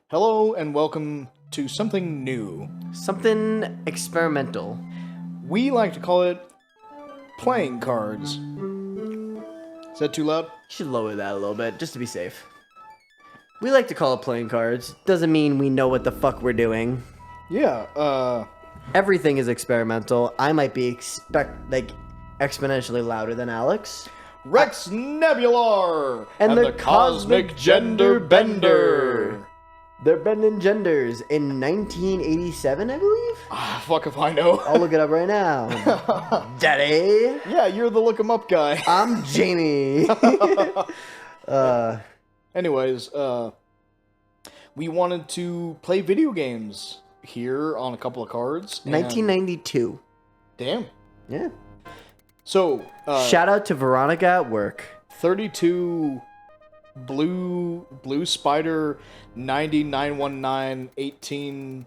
Hello and welcome to something new. Something experimental. We like to call it playing cards. Is that too loud? You should lower that a little bit, just to be safe. We like to call it playing cards. Doesn't mean we know what the fuck we're doing. Yeah, Everything is experimental. I might be exponentially louder than Alex. Rex Nebular And the Cosmic Gender Bender. They're bending genders in 1987, I believe? Ah, fuck if I know. I'll look it up right now. Daddy! Yeah, you're the look 'em up guy. I'm Jamie. Anyways, we wanted to play video games here on a couple of cards. and- 1992. Damn. Yeah. So, Shout out to Veronica at work. 32 Blue Spider 90919 18-44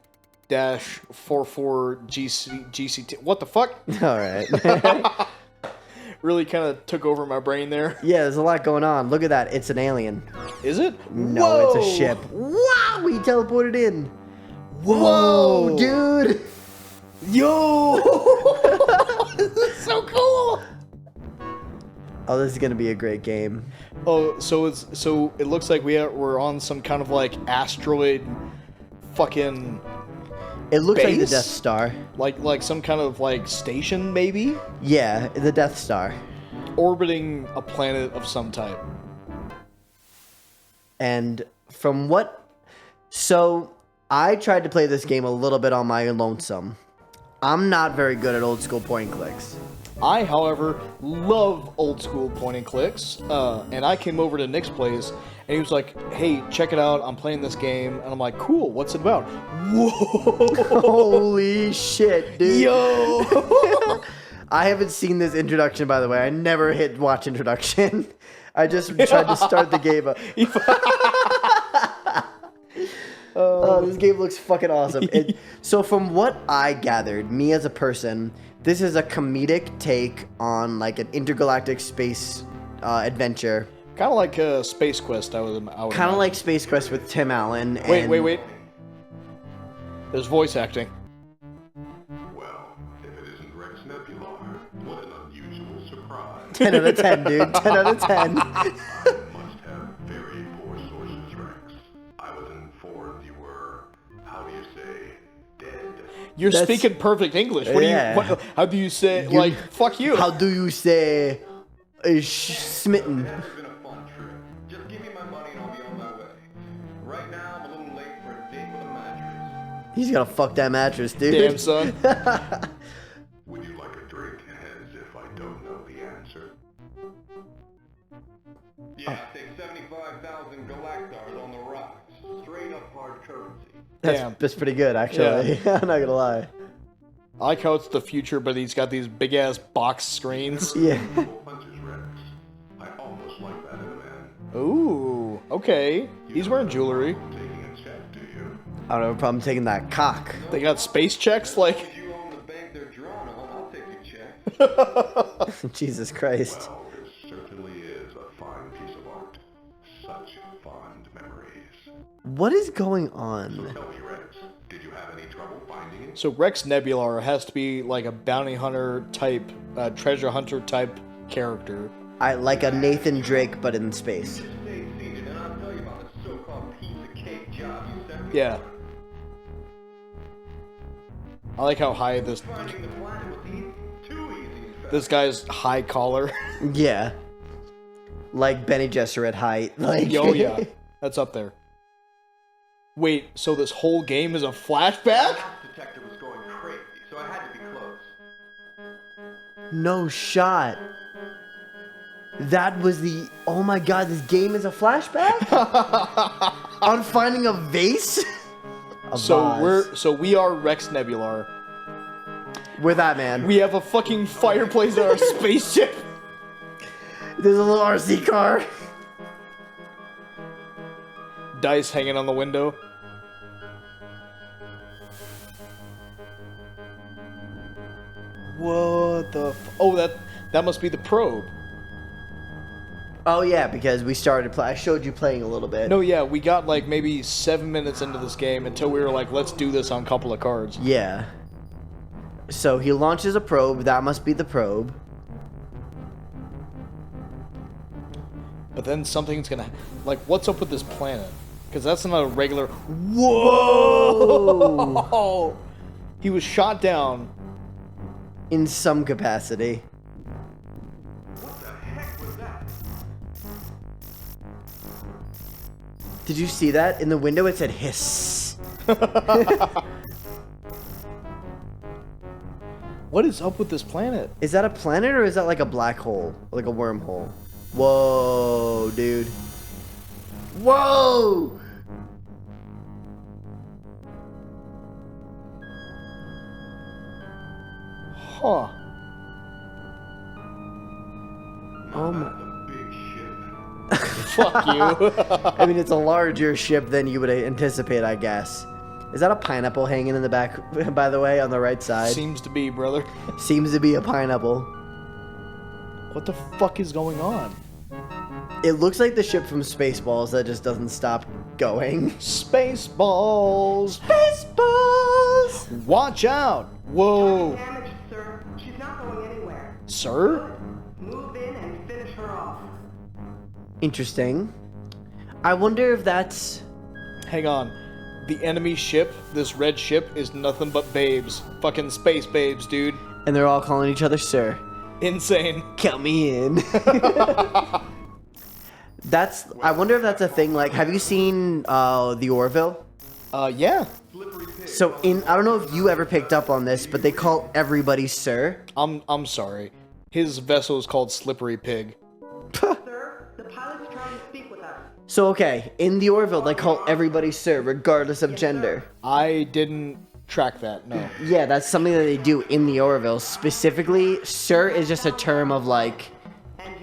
GCT. What the fuck? All right. Really kind of took over my brain there. Yeah, there's a lot going on. Look at that. It's an alien. Is it? No, Whoa! it's a ship. Wow, we teleported in. Whoa, Whoa, dude. Yo! This is so cool. Oh, this is gonna be a great game. Oh, so it looks like we're on some kind of like asteroid fucking It looks like the Base? Death Star. like some kind of like station maybe Yeah, the Death Star. orbiting a planet of some type. And from what... So, I tried to play this game a little bit on my lonesome. I'm not very good at old school point and clicks. I, however, love old school point and clicks, and I came over to Nick's place, and he was like, "Hey, check it out! I'm playing this game," and I'm like, "Cool, what's it about?" Whoa! Holy shit, dude. Yo! I haven't seen this introduction, by the way. I never hit watch introduction. I just tried to start the game up. Oh, this game looks fucking awesome. So from what I gathered, me as a person, this is a comedic take on like an intergalactic space adventure. Kind of like Space Quest. I would Kind of imagine. like Space Quest with Tim Allen. And Wait. There's voice acting. Well, if it isn't Rex Nebular, what an unusual surprise. 10 out of 10, dude. 10 out of 10. I must have very poor sources, Rex. I was informed you were, how do you say, dead. You're That's- speaking perfect English. What Yeah. do you? How do you say? Like, fuck you. How do you say smitten? It has been a fun trip. Just give me my money and I'll be on my way. Right now, I'm a little late for a date with a mattress. He's gonna fuck that mattress, dude. Damn, son. Would you like a drink, as if I don't know the answer? Yeah, I think 75,000 galactars on the rocks. Straight up hard currency. Damn. That's pretty good, actually. I'm not gonna lie. I like how it's the future, but he's got these big ass box screens. Yeah. Punches, Rex. I almost like that in a man. Ooh, okay. He's wearing jewelry. Taking a check, do you? I don't have a problem taking that cock. They got space checks, like. If you own the bank they're drawn on, I'll take your check. Jesus Christ. Well, this certainly is a fine piece of art. Such fond memories. What is going on? Tell me, Rex, did you have any trouble finding it? So Rex Nebular has to be like a bounty hunter type, treasure hunter type character. I like a Nathan Drake, but in space. Stay seated and I'll tell you about the so-called piece of cake job you sent me. Yeah. I like how high Finding the planet was easy. Too easy, in fact. this guy's high collar. Yeah. Like Benny Gesserit height. Like. Oh yeah, that's up there. Wait, so this whole game is a flashback? The detector was going crazy, so I had to be close. No shot. That was the. Oh my god, this game is a flashback? On finding a vase? A vase. We are Rex Nebular. We're that man. We have a fucking fireplace in our spaceship. There's a little RC car. Dice hanging on the window. What the? Oh, that must be the probe. Oh yeah, because we started I showed you playing a little bit. No, yeah, we got like maybe 7 minutes into this game until we were like, let's do this on a couple of cards. Yeah. So he launches a probe. That must be the probe. But then something's gonna... Like, what's up with this planet? Because that's not a regular... Whoa! He was shot down. In some capacity. What the heck was that? Did you see that? In the window it said hiss. What is up with this planet? Is that a planet or is that like a black hole? Like a wormhole? Whoa, dude. Whoa! Huh. Oh my. That's a big ship. Fuck you. I mean, it's a larger ship than you would anticipate, I guess. Is that a pineapple hanging in the back, by the way, on the right side? Seems to be, brother. Seems to be a pineapple. What the fuck is going on? It looks like the ship from Spaceballs that just doesn't stop going. Spaceballs! Spaceballs! Watch out! Whoa! Damaged, sir. She's not going anywhere. Sir? Move in and finish her off. Interesting. I wonder if that's... Hang on. The enemy ship, this red ship, is nothing but babes. Fucking space babes, dude. And they're all calling each other sir. Insane. Count me in. That's... I wonder if that's a thing, like, have you seen the Orville? Yeah. So in... I don't know if you ever picked up on this, but they call everybody sir. I'm sorry. His vessel is called Slippery Pig. Sir, the pilot's trying to speak with us. So, okay, in the Orville, they call everybody sir, regardless of gender. I didn't track that, no. Yeah, that's something that they do in the Orville. Specifically, sir is just a term of, like,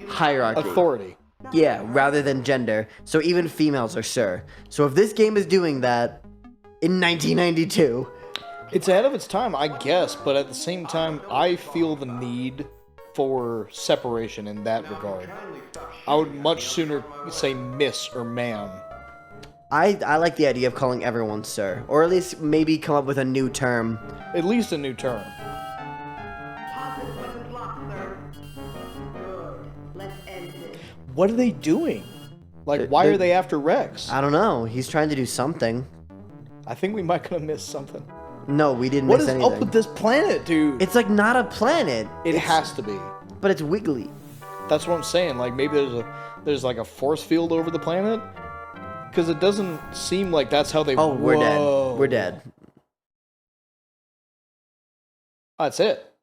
hierarchy. Authority. Yeah, rather than gender. So even females are sir. So if this game is doing that in 1992... It's ahead of its time, I guess, but at the same time, I feel the need for separation in that regard. I would much sooner say miss or ma'am. I like the idea of calling everyone sir. Or at least maybe come up with a new term. At least a new term. Positive weapons locked, sir. Good. Let's end this. What are they doing? Like, why are they after Rex? I don't know. He's trying to do something. I think we might gonna miss something. No, we didn't What miss is anything. up with this planet, dude? It's like not a planet. It has to be. But it's wiggly. That's what I'm saying. Like, maybe there's like a force field over the planet? Because it doesn't seem like that's how they... Oh, we're dead. Whoa. We're dead. That's it.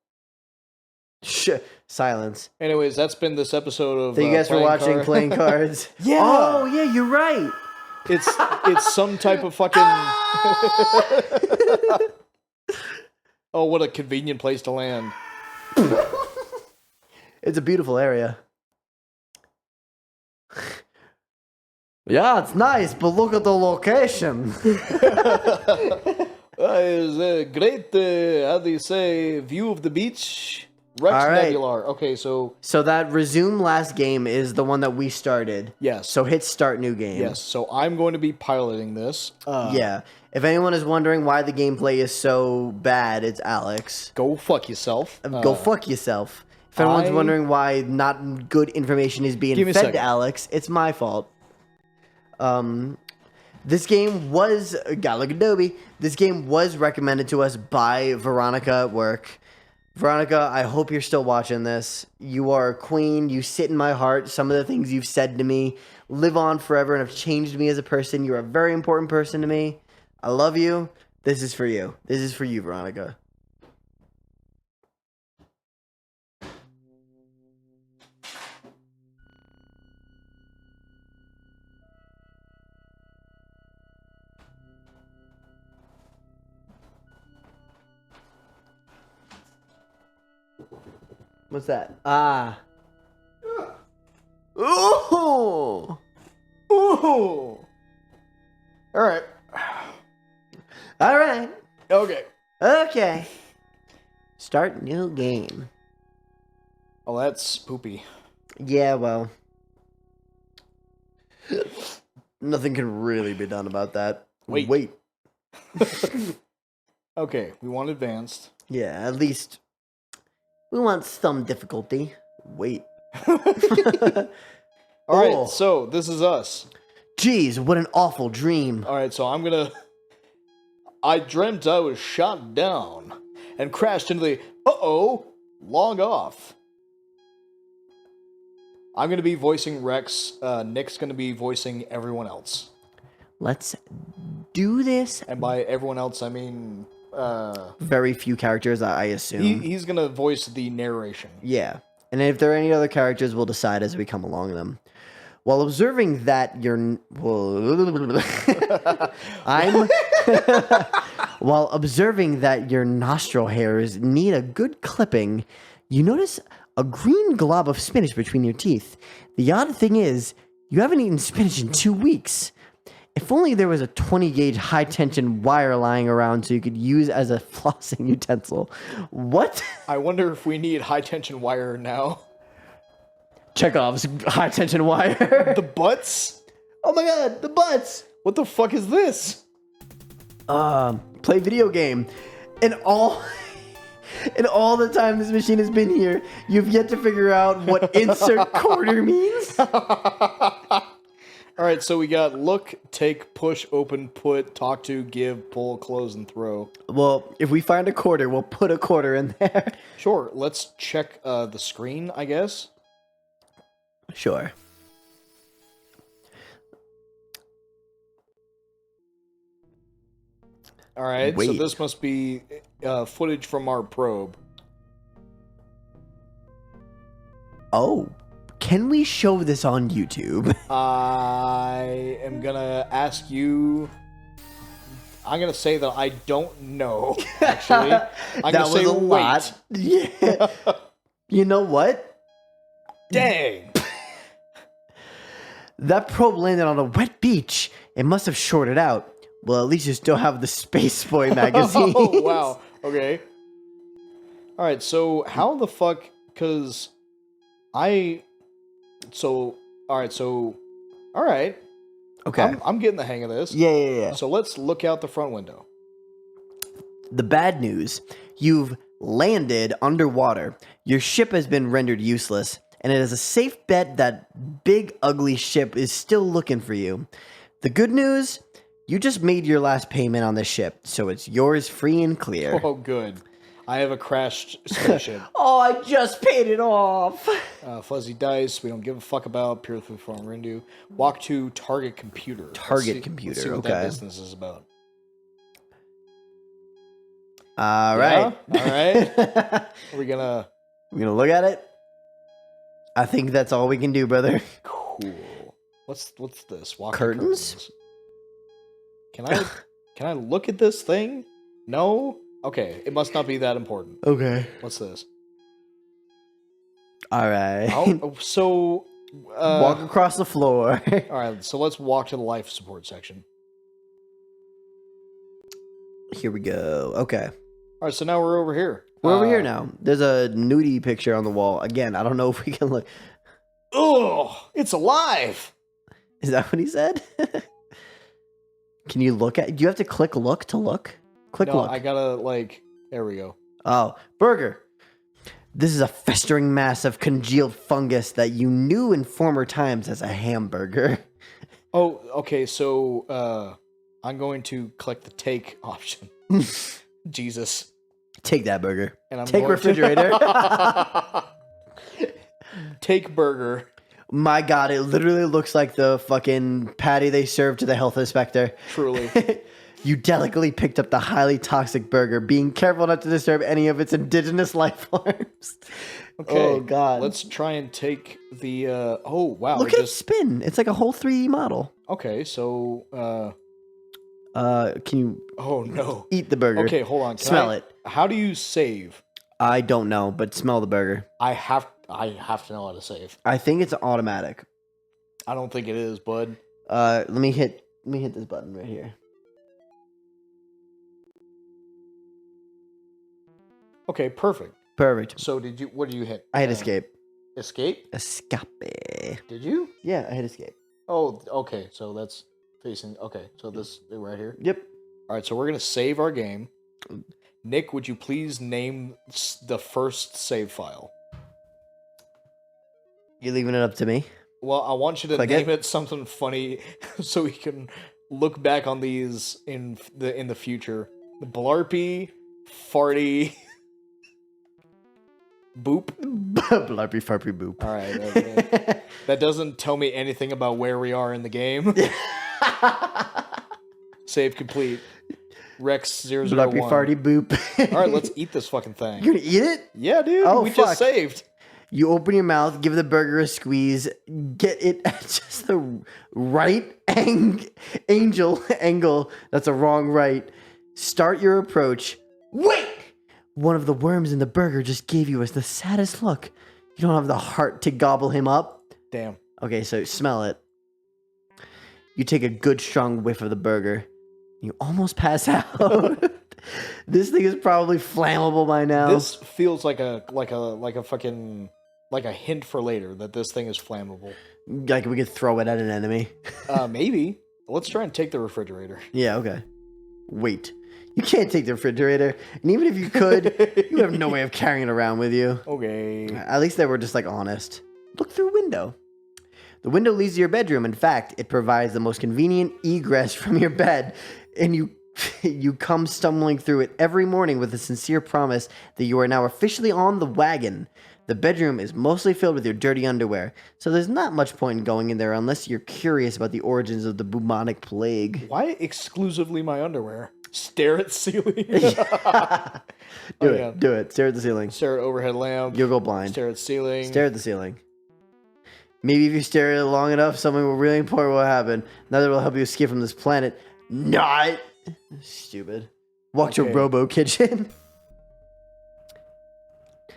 Shh. Silence. Anyways, that's been this episode of... Thank you guys for watching Playing Cards. Yeah. Oh, yeah, you're right. It's some type of fucking... Oh, what a convenient place to land. It's a beautiful area. Yeah, it's nice, but look at the location. It's a great, how do you say, view of the beach. Rex All right. Nebular. Okay, so... So that resume last game is the one that we started. Yes. So hit start new game. Yes, so I'm going to be piloting this. Yeah. If anyone is wondering why the gameplay is so bad, it's Alex. Go fuck yourself. Go fuck yourself. If anyone's I- wondering why not good information is being Give me a fed second. to Alex, it's my fault. This game was Galagadobe. This game was recommended to us by Veronica at work. Veronica, I hope you're still watching this. You are a queen. You sit in my heart. Some of the things you've said to me live on forever and have changed me as a person. You're a very important person to me. I love you. This is for you. This is for you, Veronica. What's that? Ah. Ooh. Ooh. All right. All right. Okay. Okay. Start new game. Oh, that's poopy. Yeah, well. Nothing can really be done about that. Wait. Okay, we want advanced. Yeah, at least we want some difficulty. Wait. All right, Oh. so this is us. Jeez, what an awful dream. All right, so I dreamt I was shot down and crashed into the. Log off. I'm gonna be voicing Rex. Nick's gonna be voicing everyone else. Let's do this. And by everyone else, I mean Very few characters, I assume. he's gonna voice the narration. Yeah. And if there are any other characters, we'll decide as we come along them. While observing that while observing that your nostril hairs need a good clipping, you notice a green glob of spinach between your teeth. The odd thing is, you haven't eaten spinach in 2 weeks. If only there was a 20-gauge high-tension wire lying around so you could use as a flossing utensil. What? I wonder if we need high tension wire now. Chekhov's high-tension wire. The butts? Oh my god, the butts! What the fuck is this? Play video game. And all the time this machine has been here, you've yet to figure out what insert quarter means. All right, so we got look, take, push, open, put, talk to, give, pull, close, and throw. Well, if we find a quarter, we'll put a quarter in there. Sure, let's check the screen, I guess. Sure. All right, so Wait. this must be footage from our probe. Oh, can we show this on YouTube? I am gonna ask you. I'm gonna say that I don't know. Actually, I'm That gonna was say a wait. lot. Yeah. You know what? Dang. That probe landed on a wet beach. It must have shorted out. Well, at least you still have the Space Boy magazine. Oh wow. Okay. All right. So how the fuck? Cause I. So all right. So all right. Okay. I'm getting the hang of this. Yeah. So let's look out the front window. The bad news. You've landed underwater. Your ship has been rendered useless, and it is a safe bet that big ugly ship is still looking for you. The good news, you just made your last payment on the ship, so it's yours free and clear. Oh, good. I have a crashed spaceship. Oh, I just paid it off. Fuzzy dice. We don't give a fuck about. Pure through farm Rindu. Walk to target computer. Target Let's computer, see what okay. that business is about. All right. Yeah? All right. We're gonna. We're gonna look at it. I think that's all we can do, brother. Cool. What's this? Walk to Curtains? Can I look at this thing? No. Okay. It must not be that important. Okay. What's this? All right. Oh, so. Walk across the floor. All right. So let's walk to the life support section. Here we go. Okay. All right. So now we're over here. We're over here now. There's a nudie picture on the wall. Again, I don't know if we can look. Oh, it's alive. Is that what he said? Can you look at? Do you have to click look to look? Click No, look. I gotta there we go. Oh, burger. This is a festering mass of congealed fungus that you knew in former times as a hamburger. Oh, okay, so I'm going to click the take option. Jesus. Take that burger. And I'm Take going refrigerator. Take burger. My God, it literally looks like the fucking patty they serve to the health inspector. Truly. You delicately picked up the highly toxic burger, being careful not to disturb any of its indigenous life forms. Okay. Oh, God. Let's try and take the oh wow. Look at it spin. It's like a whole 3D model. Okay, so Can you oh no. eat the burger? Okay, hold on. Smell it. How do you save? I don't know, but smell the burger. I have to know how to save. I think it's automatic. I don't think it is, bud. Let me hit this button right here. Okay, perfect. Perfect. So what did you hit? I hit escape. Escape? Escape. Did you? Yeah, I hit escape. Oh, okay. So that's facing. Okay, so this right here. Yep. All right, so we're gonna save our game. Nick, would you please name the first save file? You're leaving it up to me. Well, I want you to Click name it. it something funny, so we can look back on these in the future. Blarpy, farty, boop. Blarpy farpy boop. All right, okay. That doesn't tell me anything about where we are in the game. Save complete. Rex 001. Blarpy farty boop. All right, let's eat this fucking thing. You gonna eat it? Yeah, dude. Oh, we fuck. just saved. You open your mouth, give the burger a squeeze, get it at just the right angle. That's a wrong right. Start your approach. Wait! One of the worms in the burger just gave you the saddest look. You don't have the heart to gobble him up. Damn. Okay, so smell it. You take a good strong whiff of the burger. You almost pass out. This thing is probably flammable by now. This feels like a fucking like a hint for later that this thing is flammable. Like we could throw it at an enemy. Maybe. Let's try and take the refrigerator. Yeah, okay. Wait. You can't take the refrigerator. And even if you could, you have no way of carrying it around with you. Okay. At least they were just like honest. Look through a window. The window leads to your bedroom. In fact, it provides the most convenient egress from your bed. And you come stumbling through it every morning with a sincere promise that you are now officially on the wagon. The bedroom is mostly filled with your dirty underwear, so there's not much point in going in there unless you're curious about the origins of the bubonic plague. Why exclusively my underwear? Stare at ceiling. Do it. Stare at the ceiling. Stare at overhead lamp. You'll go blind. Stare at ceiling. Stare at the ceiling. Maybe if you stare at it long enough, something really important will happen. That will help you escape from this planet. Not stupid. Walk to Okay. Robo Kitchen.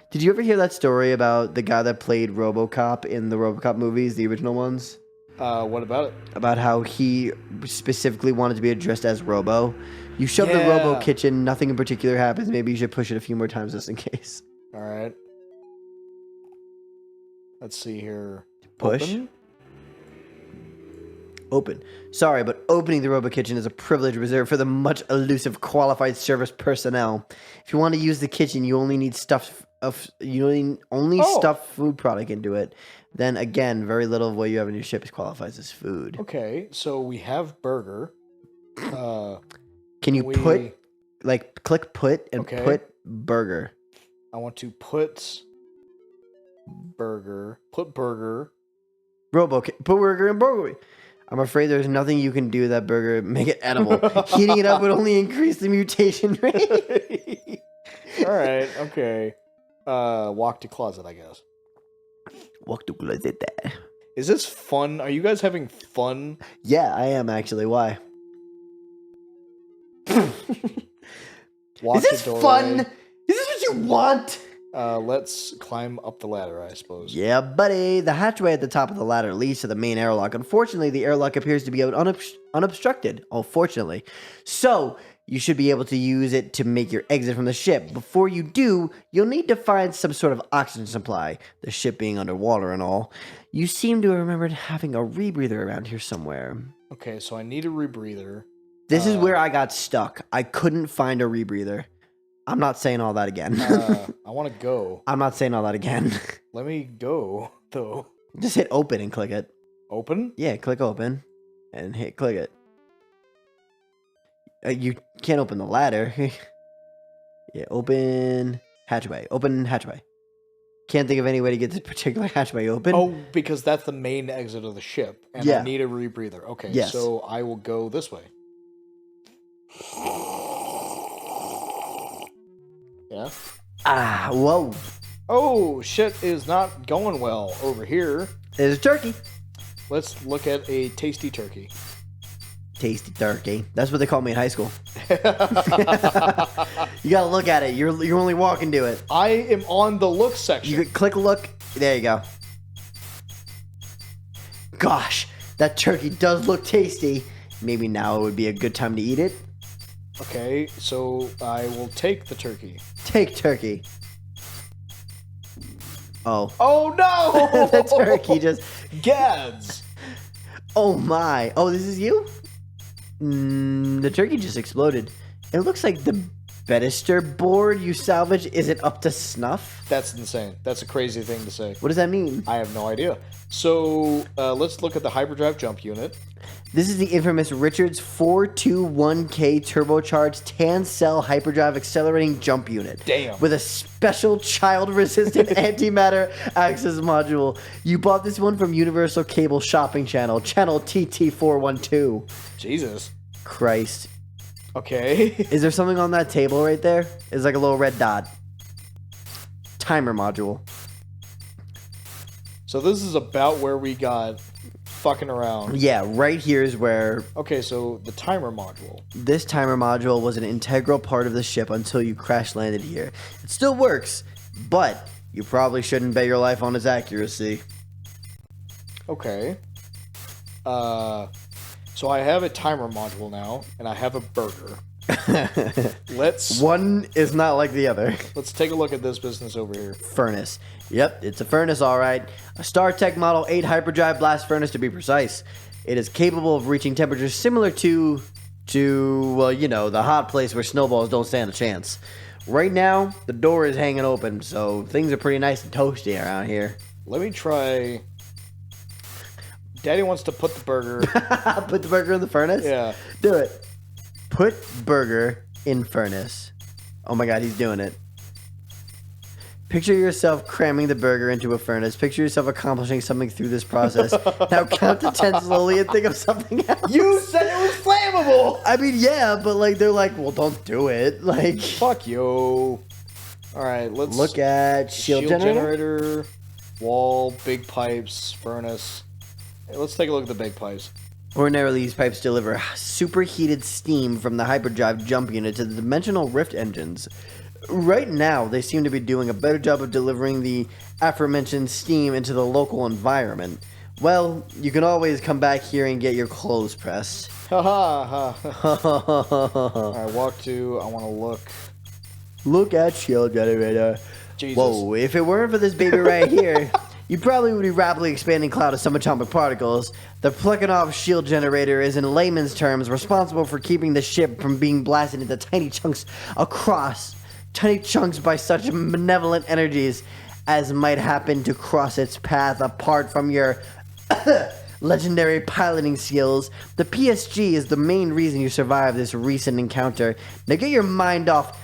Did you ever hear that story about the guy that played RoboCop in the RoboCop movies, the original ones? What about it? About how he specifically wanted to be addressed as Robo. You shove the Yeah. Robo Kitchen, nothing in particular happens. Maybe you should push it a few more times just in case. All right. Let's see here. Push. Open? Open. Sorry, but opening the Robo Kitchen is a privilege reserved for the much elusive qualified service personnel. If you want to use the kitchen, you only need stuffed food product into it. Then again, very little of what you have in your ship qualifies as food. Okay, so we have burger. Can you click put and Okay. put burger? I want to put burger. Put burger. Put burger in burger. I'm afraid there's nothing you can do to that burger to make it edible. Heating it up would only increase the mutation rate. All right. Okay. Walk to closet, I guess. Walk to closet there. Is this fun? Are you guys having fun? Yeah, I am actually. Why? Walk Is this to doorway. fun? Is this what you want? Let's climb up the ladder, I suppose. Yeah, buddy. The hatchway at the top of the ladder leads to the main airlock. Unfortunately, the airlock appears to be out unobstructed. Oh, fortunately. So, you should be able to use it to make your exit from the ship. Before you do, you'll need to find some sort of oxygen supply, the ship being underwater and all. You seem to have remembered having a rebreather around here somewhere. Okay, so I need a rebreather. This is where I got stuck. I couldn't find a rebreather. I'm not saying all that again. I want to go. I'm not saying all that again. Let me go, though. Just hit open and click it. Open? Yeah, click open and hit click it. You can't open the ladder. Yeah, open hatchway. Open hatchway. Can't think of any way to get this particular hatchway open. Oh, because that's the main exit of the ship, and Yeah. I need a rebreather. Okay, Yes. so I will go this way. Yeah. Ah, whoa. Oh, shit is not going well over here. There's a turkey. Let's look at a tasty turkey. Tasty turkey. That's what they called me in high school. You gotta look at it. You're only walking to it. I am on the look section. You could click look. There you go. Gosh, that turkey does look tasty. Maybe now would be a good time to eat it. Okay, so I will take the turkey. Take turkey. Oh. Oh no! The turkey just... Gads. Oh my. Oh, this is you? The turkey just exploded. It looks like the Bedister board you salvaged isn't up to snuff. That's insane. That's a crazy thing to say. What does that mean? I have no idea. So let's look at the hyperdrive jump unit. This is the infamous Richards 421K turbocharged tan cell hyperdrive accelerating jump unit. Damn. With a special child-resistant antimatter access module. You bought this one from Universal Cable Shopping Channel, channel TT412. Jesus. Christ. Okay. Is there something on that table right there? It's like a little red dot. Timer module. So this is about where we got fucking around. Yeah, right here is where Okay, so the timer module. this timer module was an integral part of the ship until you crash landed here. It still works, but you probably shouldn't bet your life on its accuracy. Okay. So I have a timer module now, and I have a burger. Let's One is not like the other. take a look at this business over here. Furnace. Yep, it's a furnace, all right. A StarTech Model 8 hyperdrive blast furnace to be precise. It is capable of reaching temperatures similar to well, you know, the hot place where snowballs don't stand a chance. Right now, the door is hanging open, so things are pretty nice and toasty around here. Let me try. Daddy wants to put the burger. Put the burger in the furnace? Yeah. Do it. Put burger in furnace. Oh my god, he's doing it. Picture yourself cramming the burger into a furnace. Picture yourself accomplishing something through this process. Now count to 10 slowly and think of something else. You said it was flammable! I mean, yeah, but like they're like, well, don't do it. Like, Fuck yo. Alright, let's look at shield generator. wall, big pipes, furnace. Hey, let's take a look at the big pipes. Ordinarily, these pipes deliver superheated steam from the hyperdrive jump unit to the dimensional rift engines. Right now, they seem to be doing a better job of delivering the aforementioned steam into the local environment. Well, you can always come back here and get your clothes pressed. Ha ha ha. Alright, walk to. I want to look. Look at shield generator. Jesus. Whoa, if it weren't for this baby right here, you probably would be rapidly expanding cloud of subatomic particles. The Plekhanov shield generator is, in layman's terms, responsible for keeping the ship from being blasted into tiny chunks by such benevolent energies as might happen to cross its path. Apart from your legendary piloting skills, the PSG is the main reason you survived this recent encounter. Now get your mind off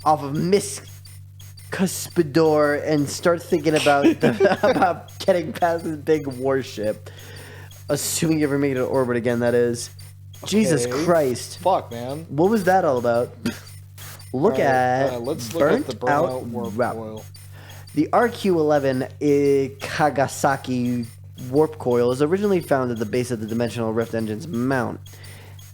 of Miss Cuspidor and start thinking about about getting past this big warship. Assuming you ever make it to orbit again, that is. Jesus Okay. Christ. Fuck, man. What was that all about? Look at let's look at the burnt out burnout warp route. coil. The RQ-11 Kagasaki warp coil is originally found at the base of the Dimensional Rift Engine's mount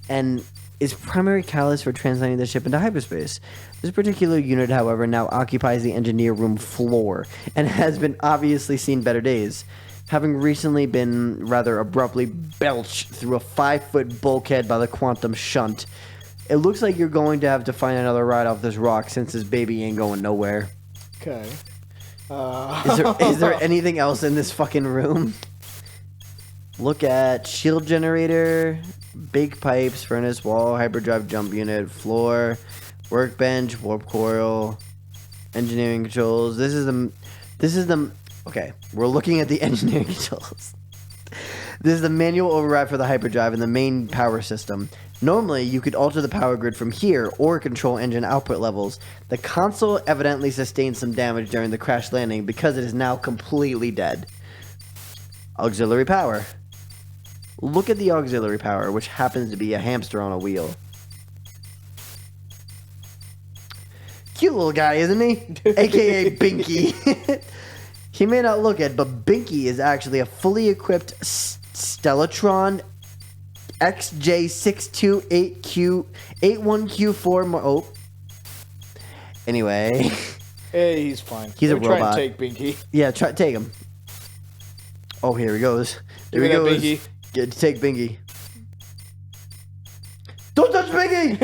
and is primary catalyst for translating the ship into hyperspace. This particular unit, however, now occupies the engineer room floor and has been obviously seen better days, having recently been rather abruptly belched through a 5-foot bulkhead by the quantum shunt. It looks like you're going to have to find another ride off this rock since this baby ain't going nowhere. Okay. Is there anything else in this fucking room? Look at shield generator, big pipes, furnace, wall, hyperdrive jump unit, floor, workbench, warp coil, engineering controls. This is the okay, we're looking at the engineering controls. This is the manual override for the hyperdrive and the main power system. Normally, you could alter the power grid from here or control engine output levels. The console evidently sustained some damage during the crash landing because it is now completely dead. Auxiliary power. Look at the auxiliary power, which happens to be a hamster on a wheel. Cute little guy, isn't he? AKA Binky. He may not look it, but Binky is actually a fully equipped Stellatron XJ628Q81Q4. Oh. Anyway. Hey, he's fine. He's a Let me try and robot. take Binky. Yeah, take him. Oh, here he goes. Give Here me he that goes. Binky. Take Binky. Don't touch Binky!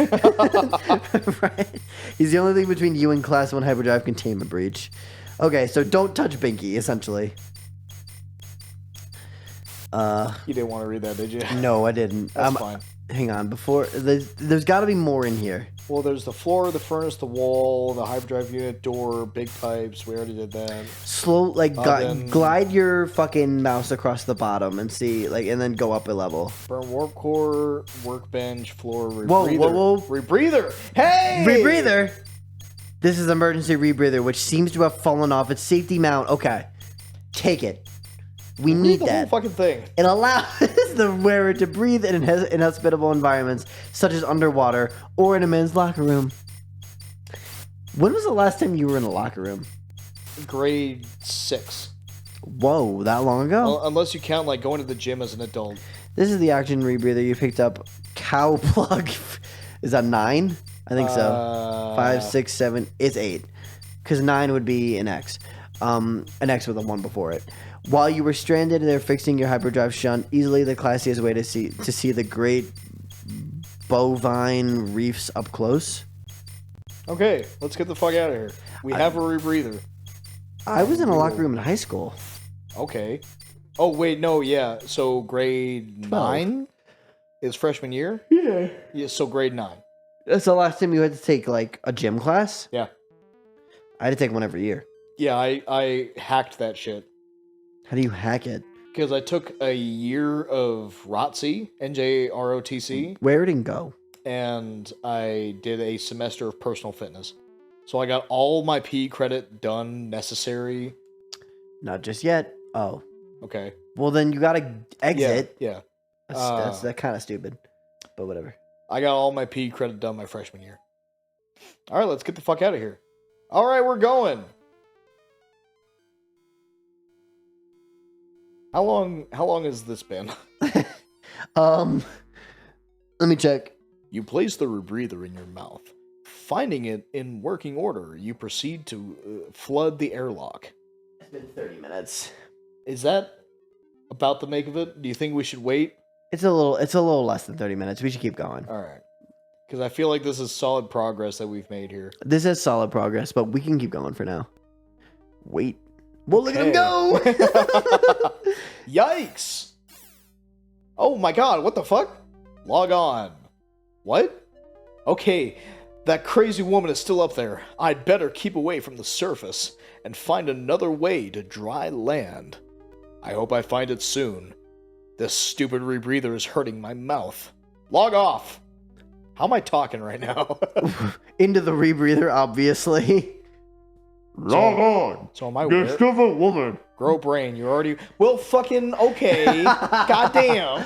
Right? He's the only thing between you and Class 1 Hyperdrive containment breach. Okay, so don't touch Binky, essentially. You didn't want to read that, did you? No, I didn't. That's fine. Hang on. Before there's got to be more in here. Well, there's the floor, the furnace, the wall, the hyperdrive unit, door, big pipes. We already did that. Slow, like Oven. glide your fucking mouse across the bottom and see, like, and then go up a level. Burn warp core, workbench, floor, Whoa, rebreather. whoa, whoa. Rebreather! Hey! Rebreather. This is emergency rebreather, which seems to have fallen off its safety mount. Okay, take it. We Read need the that. whole fucking thing. It allows the wearer to breathe in inhospitable environments, such as underwater or in a men's locker room. When was the last time you were in a locker room? Grade 6. Whoa, that long ago? Well, unless you count like going to the gym as an adult. This is the oxygen rebreather you picked up. Cow plug. Is that 9? I think so. 5, 6, 7. It's 8. Because 9 would be an X. An X with a 1 before it. While you were stranded there fixing your hyperdrive shunt, easily the classiest way to see the great bovine reefs up close. Okay, let's get the fuck out of here. We have a rebreather. I was in a locker room in high school. Okay. Oh, wait, no, yeah. So grade 12. 9 is freshman year? Yeah. Yeah, so grade 9. That's the last time you had to take, like, a gym class? Yeah. I had to take one every year. Yeah, I hacked that shit. How do you hack it? Because I took a year of ROTC, NJROTC, Where it didn't go? and I did a semester of personal fitness. So I got all my P credit done necessary. Not just yet. Oh. Okay. Well, then you gotta exit. Yeah. That's kind of stupid. But whatever. I got all my P credit done my freshman year. All right, let's get the fuck out of here. All right, we're going. How long has this been? Let me check. You place the rebreather in your mouth. Finding it in working order, you proceed to flood the airlock. It's been 30 minutes. Is that about the make of it? Do you think we should wait? It's a little less than 30 minutes. We should keep going. All right. Because I feel like this is solid progress that we've made here. This is solid progress, but we can keep going for now. Wait. Well, look at him Okay. go! Yikes! Oh my god, what the fuck? Log on. What? Okay, that crazy woman is still up there. I'd better keep away from the surface and find another way to dry land. I hope I find it soon. This stupid rebreather is hurting my mouth. Log off! How am I talking right now? Into the rebreather, obviously. Log on! So am I weird? Discover woman. Grow brain, you're already... Well, fucking okay. Goddamn.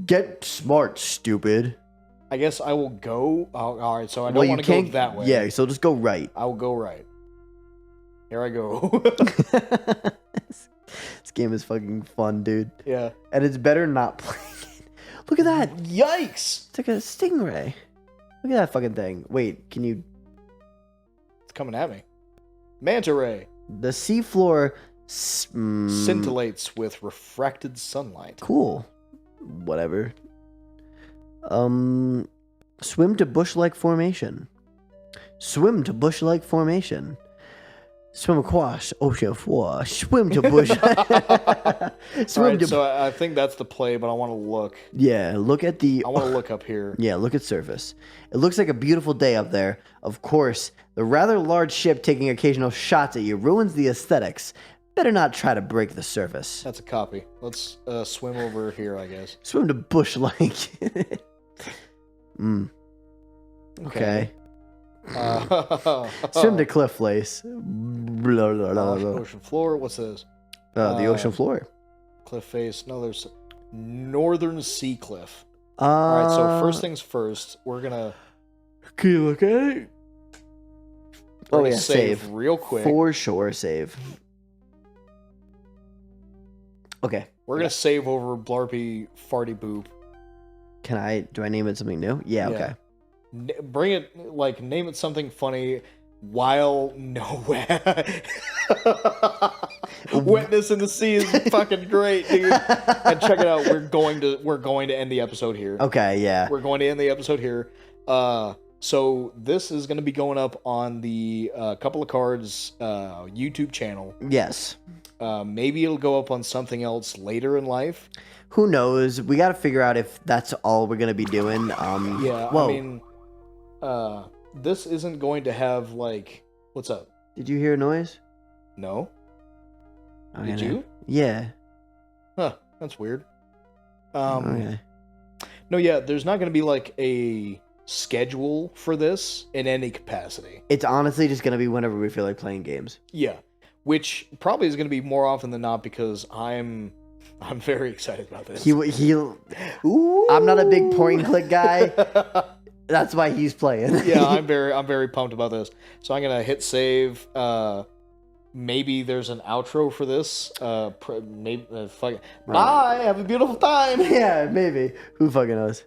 Get smart, stupid. I guess I will go... Oh, alright, so I don't want to go that way. Yeah, so just go right. I will go right. Here I go. This game is fucking fun, dude. Yeah. And it's better not playing it. Look at that. Yikes! It's like a stingray. Look at that fucking thing. Wait, can you... It's coming at me. Manta ray. The seafloor... Scintillates with refracted sunlight. Cool. Whatever. Swim to bush-like formation. Swim to bush-like formation. Swim across ocean floor. Swim to bush. Swim Alright, to. so I think that's the play, but I want to look. Yeah, look at the. I want to look up here. Yeah, look at surface. It looks like a beautiful day up there. Of course, the rather large ship taking occasional shots at you ruins the aesthetics. Better not try to break the surface. That's a copy. Let's swim over here, I guess. Swim to bush-like. Okay. Swim to cliff face. Blah, blah, blah, blah. Ocean floor. What's this? The ocean floor. Cliff face. No, there's northern sea cliff. All right. So first things first, we're gonna. Can you look at it? We're Oh gonna yeah, save real quick. for sure. Save. Okay. We're gonna save over Blarpy Farty Boop. Can I? Do I name it something new? Yeah. Okay. Bring it, like, name it something funny while no wetness in the sea is fucking great, dude. And check it out, we're going to end the episode here. Okay. Yeah. We're going to end the episode here. So this is going to be going up on the Couple of Cards YouTube channel. Yes. Maybe it'll go up on something else later in life. Who knows? We got to figure out if that's all we're gonna be doing. Yeah, Whoa. I mean, this isn't going to have like, what's up? Did you hear a noise? No? Okay, Did no. you? Yeah. Huh, that's weird. Okay. No, yeah, there's not going to be like a schedule for this in any capacity. It's honestly just gonna be whenever we feel like playing games. Yeah, which probably is going to be more often than not because I'm very excited about this. He'll. Ooh. I'm not a big point and click guy. That's why he's playing. Yeah, I'm very pumped about this. So I'm gonna hit save. Maybe there's an outro for this. Maybe fuck. Bye. Have a beautiful time. Yeah, maybe. Who fucking knows?